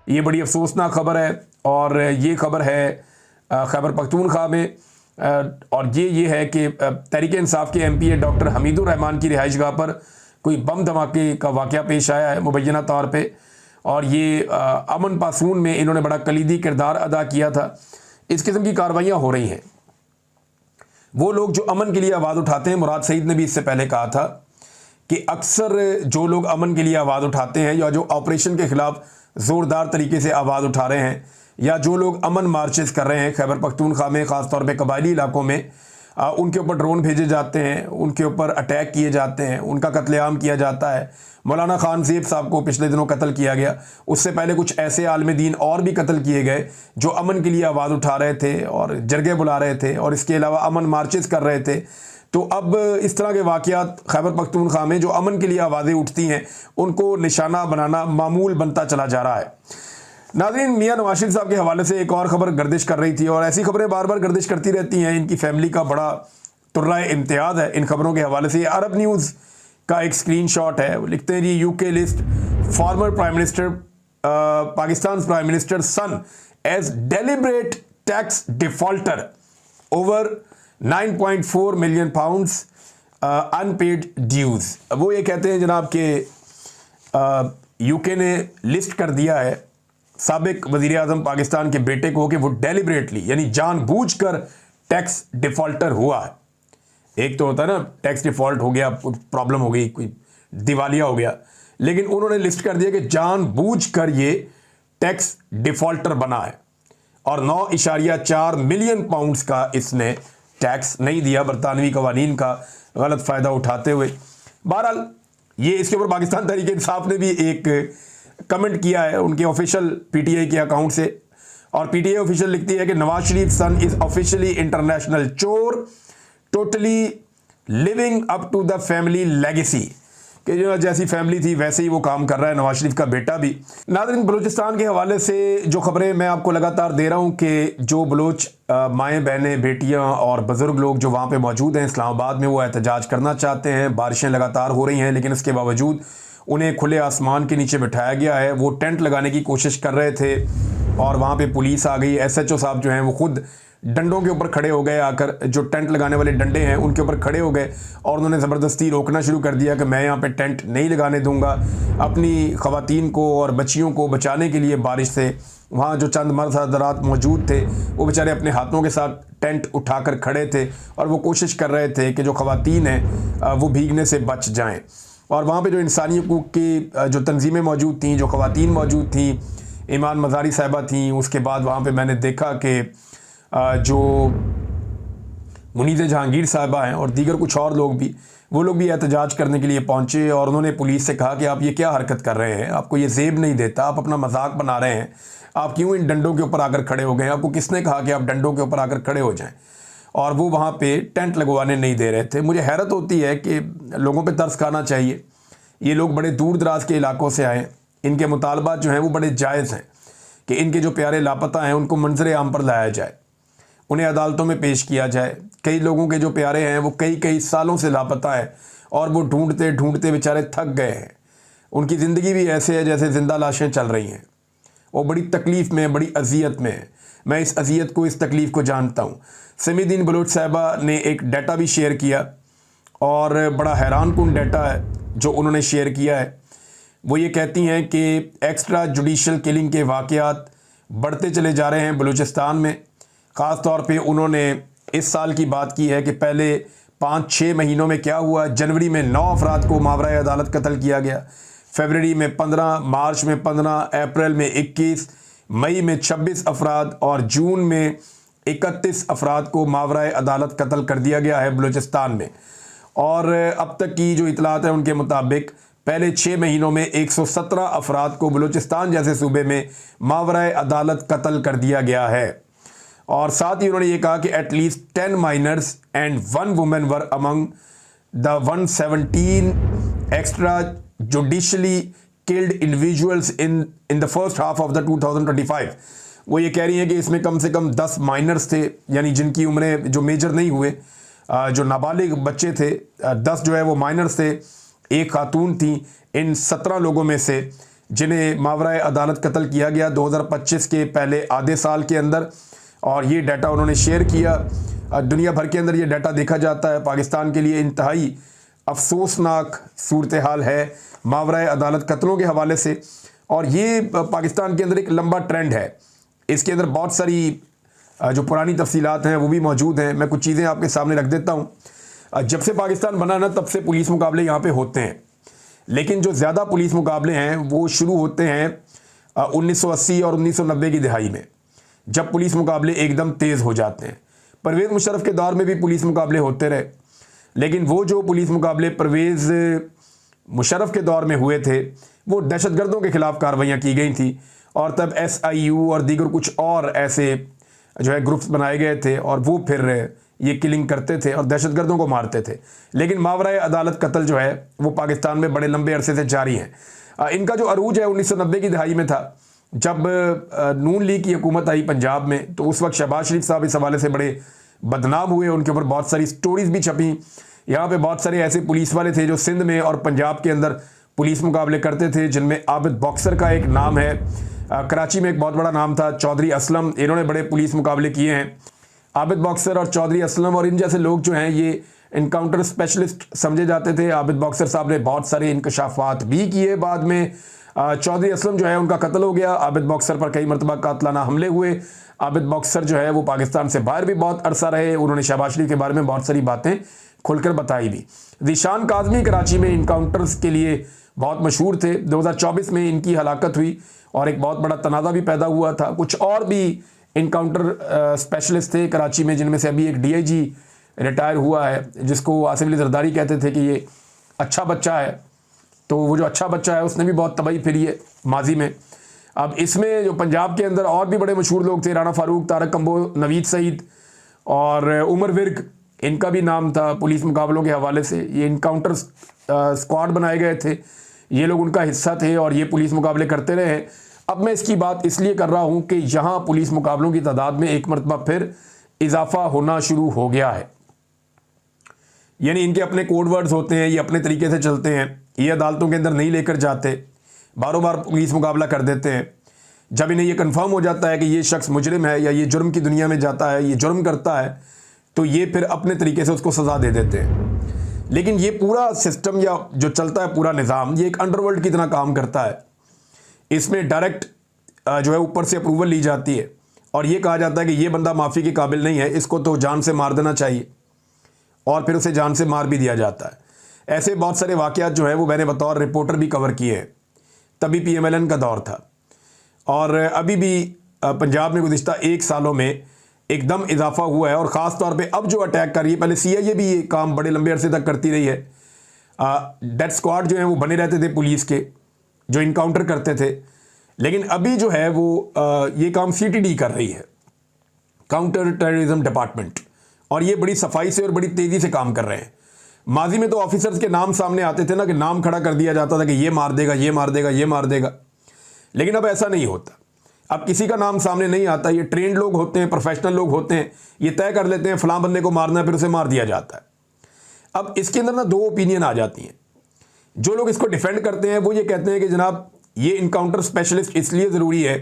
ये बड़ी अफसोसनाक खबर है और ये खबर है खैबर पख्तूनख्वा में। और ये है कि तहरीक इंसाफ के एमपी डॉक्टर हमीदुर रहमान की रिहाइशगाह पर कोई बम धमाके का वाक़या पेश आया है मुबैना तौर पे, और ये अमन पासून में इन्होंने बड़ा कलीदी किरदार अदा किया था। इस किस्म की कार्रवाइयाँ हो रही हैं। वो लोग जो अमन के लिए आवाज़ उठाते हैं, मुराद सईद ने भी इससे पहले कहा था कि अक्सर जो लोग अमन के लिए आवाज़ उठाते हैं या जो ऑपरेशन के ख़िलाफ़ ज़ोरदार तरीके से आवाज़ उठा रहे हैं या जो लोग अमन मार्चेस कर रहे हैं खैबर पख्तूनख्वा में, ख़ास तौर पे कबायली इलाकों में, उनके ऊपर ड्रोन भेजे जाते हैं, उनके ऊपर अटैक किए जाते हैं, उनका कत्लेआम किया जाता है। मौलाना खान ज़ेब साहब को पिछले दिनों कत्ल किया गया, उससे पहले कुछ ऐसे आलिम दीन और भी कत्ल किए गए जो अमन के लिए आवाज़ उठा रहे थे और जरगे बुला रहे थे और इसके अलावा अमन मार्चेस कर रहे थे। तो अब इस तरह के वाक़यात खैबर पख्तूनख्वा में जो अमन के लिए आवाज़ें उठती हैं उनको निशाना बनाना मामूल बनता चला जा रहा है। नाज़रीन, मियां नवाज शरीफ साहब के हवाले से एक और ख़बर गर्दिश कर रही थी और ऐसी खबरें बार बार गर्दिश करती रहती हैं। इनकी फैमिली का बड़ा तुर्राए इम्तियाज़ है इन खबरों के हवाले से। अरब न्यूज़ का एक स्क्रीनशॉट है, वो लिखते हैं जी, UK list former prime minister Pakistan prime minister son as deliberate tax defaulter over 9.4 million pounds unpaid dues. वो ये कहते हैं जनाब कि यूके ने लिस्ट कर दिया है साबिक वज़ीर आज़म पाकिस्तान के बेटे को कि वो डेलिब्रेटली यानी जानबूझकर टैक्स डिफ़ॉल्टर हुआ है। एक तो होता है ना, टैक्स डिफ़ॉल्ट हो गया, प्रॉब्लम हो गई, कोई दिवालिया हो गया, लेकिन उन्होंने लिस्ट कर दिया कि जानबूझकर ये टैक्स डिफ़ॉल्टर बना है और 9.4 मिलियन पाउंड्स का इसने टैक्स नहीं दिया बरतानवी कवानीन का गलत फ़ायदा उठाते हुए। बहरहाल ये इसके ऊपर पाकिस्तान तहरीक इंसाफ ने भी एक कमेंट किया है उनके ऑफिशियल पीटीआई के अकाउंट से, और पीटीआई ऑफिशियल लिखती है कि Nawaz Sharif son is officially international चोर, totally living up to the family legacy, कि जो जैसी फैमिली थी वैसे ही वो काम कर रहा है नवाज शरीफ का बेटा भी। नाज़रीन, बलूचिस्तान के हवाले से जो खबरें मैं आपको लगातार दे रहा हूँ कि जो बलोच माएँ बहनें बेटियाँ और बुज़ुर्ग लोग जो वहाँ पे मौजूद हैं इस्लामाबाद में, वो एहतजाज करना चाहते हैं। बारिशें लगातार हो रही हैं लेकिन इसके बावजूद उन्हें खुले आसमान के नीचे बिठाया गया है। वो टेंट लगाने की कोशिश कर रहे थे और वहाँ पे पुलिस आ गई। एसएचओ साहब जो हैं वो खुद डंडों के ऊपर खड़े हो गए, आकर जो टेंट लगाने वाले डंडे हैं उनके ऊपर खड़े हो गए और उन्होंने ज़बरदस्ती रोकना शुरू कर दिया कि मैं यहाँ पे टेंट नहीं लगाने दूंगा। अपनी ख़वातीन को और बच्चियों को बचाने के लिए बारिश से वहाँ जो चंद मर्द हज़रात मौजूद थे वो बेचारे अपने हाथों के साथ टेंट उठाकर खड़े थे और वो कोशिश कर रहे थे कि जो ख़वातीन हैं वो भीगने से बच जाएँ। और वहाँ पे जो इंसानी हकूक़ की जो तंजीमें मौजूद थीं, जो ख़वातीन मौजूद थीं, ईमान मज़ारी साहिबा थीं, उसके बाद वहाँ पे मैंने देखा कि जो मुनीज़ जहांगीर साहिबा हैं और दीगर कुछ और लोग भी, वो लोग भी एहतजाज करने के लिए पहुँचे और उन्होंने पुलिस से कहा कि आप ये क्या हरकत कर रहे हैं, आपको ये ज़ेब नहीं देता, आप अपना मजाक बना रहे हैं, आप क्यों इन डंडों के ऊपर आकर खड़े हो गए, आपको किसने कहा कि आप डंडों के ऊपर आकर खड़े हो जाएँ। और वो वहाँ पे टेंट लगवाने नहीं दे रहे थे। मुझे हैरत होती है कि लोगों पे तरस खाना चाहिए। ये लोग बड़े दूर दराज के इलाकों से आए, इनके मुतालबात जो हैं वो बड़े जायज़ हैं कि इनके जो प्यारे लापता हैं उनको मंजर आम पर लाया जाए, उन्हें अदालतों में पेश किया जाए। कई लोगों के जो प्यारे हैं वो कई कई सालों से लापता है और वो ढूंढते ढूंढते बेचारे थक गए हैं। उनकी ज़िंदगी भी ऐसे है जैसे ज़िंदा लाशें चल रही हैं। वो बड़ी तकलीफ़ में, बड़ी अजियत में है। मैं इस अजियत को, इस तकलीफ़ को जानता हूँ। समीदीन बलोच साहिबा ने एक डाटा भी शेयर किया और बड़ा हैरान कुन डाटा है जो उन्होंने शेयर किया है। वो ये कहती हैं कि एक्स्ट्रा जुडिशल किलिंग के वाक़यात बढ़ते चले जा रहे हैं बलूचिस्तान में। ख़ास तौर पे उन्होंने इस साल की बात की है कि पहले 5-6 महीनों में क्या हुआ। जनवरी में 9 अफराद को मावराए अदालत कत्ल किया गया, फरवरी में 15, मार्च में 15, अप्रैल में 21, मई में 26 अफराद और जून में 31 अफराद को मावराए अदालत कत्ल कर दिया गया है बलूचिस्तान में। और अब तक की जो इतलात है उनके मुताबिक पहले 6 महीनों में 117 अफराद को बलूचिस्तान जैसे सूबे में मावराए अदालत कत्ल कर दिया गया है। और साथ ही उन्होंने ये कहा कि at least 10 minors and 1 women were among the 117 extra judicially killed individuals in the first half of the 2025। वो ये कह रही हैं कि इसमें कम से कम 10 माइनर्स थे, यानी जिनकी उम्रें जो मेजर नहीं हुए, जो नाबालिग बच्चे थे, 10 जो है वो माइनर्स थे, एक खातून थी। इन 17 लोगों में से जिन्हें मावराए अदालत कत्ल किया गया 2025 के पहले आधे साल के अंदर, और ये डाटा उन्होंने शेयर किया। दुनिया भर के अंदर ये डाटा देखा जाता है। पाकिस्तान के लिए इंतहाई अफसोसनाक सूरत हाल है मावराए अदालत कत्लों के हवाले से, और ये पाकिस्तान के अंदर एक लंबा ट्रेंड है। इसके अंदर बहुत सारी जो पुरानी तफसीलात हैं वो भी मौजूद हैं। मैं कुछ चीज़ें आपके सामने रख देता हूँ। जब से पाकिस्तान बना ना तब से पुलिस मुकाबले यहाँ पे होते हैं, लेकिन जो ज़्यादा पुलिस मुकाबले हैं वो शुरू होते हैं 1980 और 1990 की दिहाई में, जब पुलिस मुकाबले एकदम तेज़ हो जाते हैं। परवेज़ मुशर्रफ के दौर में भी पुलिस मुकाबले होते रहे, लेकिन वो जो पुलिस मुकाबले परवेज़ मुशर्रफ के दौर में हुए थे वो दहशतगर्दों के ख़िलाफ़ कार्रवाइयाँ की गई थी, और तब SIU और दीगर कुछ और ऐसे जो है ग्रुप्स बनाए गए थे, और वो फिर ये किलिंग करते थे और दहशतगर्दों को मारते थे। लेकिन मावराए अदालत कत्ल जो है वो पाकिस्तान में बड़े लंबे अरसे से जारी हैं। इनका जो अरूज है 1990 की दिहाई में था, जब नून लीग की हुकूमत आई पंजाब में, तो उस वक्त शहबाज शरीफ साहब इस हवाले से बड़े बदनाम हुए। उनके ऊपर बहुत सारी स्टोरीज भी छपी। यहाँ पे बहुत सारे ऐसे पुलिस वाले थे जो सिंध में और पंजाब के अंदर पुलिस मुकाबले करते थे, जिनमें आबिद बॉक्सर का एक नाम है। कराची में एक बहुत बड़ा नाम था चौधरी असलम, इन्होंने बड़े पुलिस मुकाबले किए हैं। आबिद बॉक्सर और चौधरी असलम और इन जैसे लोग जो हैं ये इनकाउंटर स्पेशलिस्ट समझे जाते थे। आबिद बॉक्सर साहब ने बहुत सारे इंकशाफात भी किए। बाद में चौधरी असलम जो है उनका कत्ल हो गया। आबिद बॉक्सर पर कई मरतबा कातलाना हमले हुए। आबिद बॉक्सर जो है वो पाकिस्तान से बाहर भी बहुत अरसा रहे। उन्होंने शहबाज शरीफ के बारे में बहुत सारी बातें खुलकर बताई भी। ज़ीशान काज़मी कराची में इनकाउंटर्स के लिए बहुत मशहूर थे। 2024 में इनकी हलाकत हुई और एक बहुत बड़ा तनाज़ा भी पैदा हुआ था। कुछ और भी इनकाउंटर स्पेशलिस्ट थे कराची में, जिनमें से अभी एक DIG रिटायर हुआ है, जिसको आसिफ अली जरदारी कहते थे कि ये अच्छा बच्चा है। तो वो जो अच्छा बच्चा है उसने भी बहुत तबाही फिरी है माजी में। अब इसमें जो पंजाब के अंदर और भी बड़े मशहूर लोग थे, राना फारूक, तारक कंबो, नवीद सईद और उमर विर्क, इनका भी नाम था पुलिस मुकाबलों के हवाले से। ये इनकाउंटर स्क्वाड बनाए गए थे, ये लोग उनका हिस्सा थे और ये पुलिस मुकाबले करते रहे। अब मैं इसकी बात इसलिए कर रहा हूँ कि यहाँ पुलिस मुकाबलों की तादाद में एक मरतबा फिर इजाफा होना शुरू हो गया है। यानी इनके अपने कोड वर्ड्स होते हैं, ये अपने तरीके से चलते हैं, ये अदालतों के अंदर नहीं लेकर जाते, बारों बार पुलिस मुकाबला कर देते हैं। जब इन्हें ये कंफर्म हो जाता है कि ये शख्स मुजरिम है या ये जुर्म की दुनिया में जाता है, ये जुर्म करता है, तो ये फिर अपने तरीके से उसको सज़ा दे देते हैं। लेकिन ये पूरा सिस्टम या जो चलता है पूरा निज़ाम, ये एक अंडरवर्ल्ड की तरह काम करता है। इसमें डायरेक्ट जो है ऊपर से अप्रूवल ली जाती है और ये कहा जाता है कि ये बंदा माफ़ी के काबिल नहीं है, इसको तो जान से मार देना चाहिए, और फिर उसे जान से मार भी दिया जाता है। ऐसे बहुत सारे वाक़यात जो है वो मैंने बतौर रिपोर्टर भी कवर किए हैं। तभी PMLN का दौर था, और अभी भी पंजाब में गुज़िश्ता 1 सालों में एकदम इजाफा हुआ है। और ख़ास तौर पे अब जो अटैक कर रही है, पहले CIA भी ये काम बड़े लंबे अरसे तक करती रही है। डेथ स्क्वाड जो है वो बने रहते थे पुलिस के, जो इनकाउंटर करते थे। लेकिन अभी जो है वो ये काम CTD कर रही है, काउंटर टेररिज्म डिपार्टमेंट, और ये बड़ी सफाई से और बड़ी तेज़ी से काम कर रहे हैं। माजी में तो ऑफिसर्स के नाम सामने आते थे ना, कि नाम खड़ा कर दिया जाता था कि ये मार देगा, ये मार देगा, ये मार देगा। लेकिन अब ऐसा नहीं होता। अब किसी का नाम सामने नहीं आता। ये ट्रेंड लोग होते हैं, प्रोफेशनल लोग होते हैं, ये तय कर लेते हैं फलां बंदे को मारना है, फिर उसे मार दिया जाता है। अब इसके अंदर ना 2 ओपिनियन आ जाती हैं। जो लोग इसको डिफेंड करते हैं वो ये कहते हैं कि जनाब ये इनकाउंटर स्पेशलिस्ट इसलिए ज़रूरी है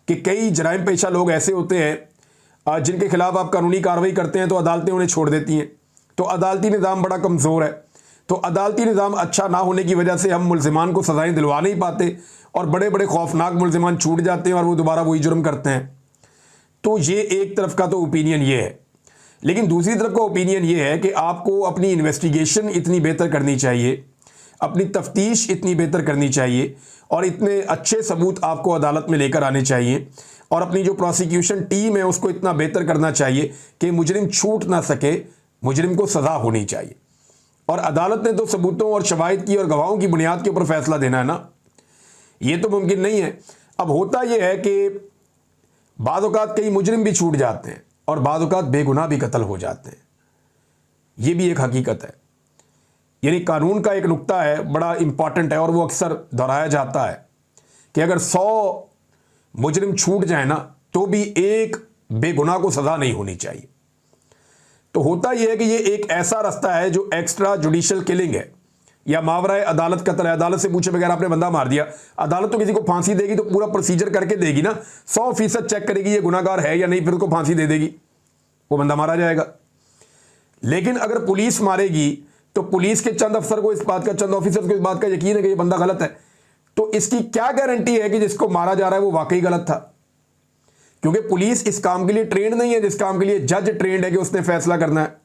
कि कई जराइम पेशा लोग ऐसे होते हैं जिनके खिलाफ आप कानूनी कार्रवाई करते हैं तो अदालतें उन्हें छोड़ देती हैं। तो अदालती निज़ाम बड़ा कमज़ोर है, तो अदालती निज़ाम अच्छा ना होने की वजह से हम मुल्ज़िमान को सज़ाएं दिलवा नहीं पाते, और बड़े बड़े खौफनाक मुल्ज़िमान छूट जाते हैं और वो दोबारा वही जुर्म करते हैं। तो ये एक तरफ का तो ओपिनियन ये है। लेकिन दूसरी तरफ का ओपिनियन ये है कि आपको अपनी इन्वेस्टिगेशन इतनी बेहतर करनी चाहिए, अपनी तफ्तीश इतनी बेहतर करनी चाहिए, और इतने अच्छे सबूत आपको अदालत में लेकर आने चाहिए, और अपनी जो प्रोसिक्यूशन टीम है उसको इतना बेहतर करना चाहिए कि मुजरिम छूट ना सके, मुजरिम को सज़ा होनी चाहिए। और अदालत ने तो सबूतों और शवाहिद की और गवाहों की बुनियाद के ऊपर फैसला देना है ना, ये तो मुमकिन नहीं है। अब होता यह है कि बाज़ औक़ात कई मुजरिम भी छूट जाते हैं और बाज़ औक़ात बेगुनाह भी कत्ल हो जाते हैं, ये भी एक हकीकत है। यानी कानून का एक नुक्ता है, बड़ा इंपॉर्टेंट है, और वो अक्सर दोहराया जाता है कि अगर 100 मुजरिम छूट जाए ना तो भी एक बेगुनाह को सज़ा नहीं होनी चाहिए। तो होता यह है कि ये एक ऐसा रास्ता है जो एक्स्ट्रा जुडिशल किलिंग है, या मावरा अदालत कत्ल है, अदालत से पूछे बगैर आपने बंदा मार दिया, अदालत तो किसी को फांसी देगी तो पूरा प्रोसीजर करके देगी ना, 100% चेक करेगी ये गुनाहगार है या नहीं, फिर उसको फांसी दे देगी, वो बंदा मारा जाएगा। लेकिन अगर पुलिस मारेगी तो पुलिस के चंद अफसर को इस बात का, चंद ऑफिसर को इस बात का यकीन है कि ये बंदा गलत है, तो इसकी क्या गारंटी है कि जिसको मारा जा रहा है वो वाकई गलत था? क्योंकि पुलिस इस काम के लिए ट्रेंड नहीं है जिस काम के लिए जज ट्रेंड है कि उसने फैसला करना है।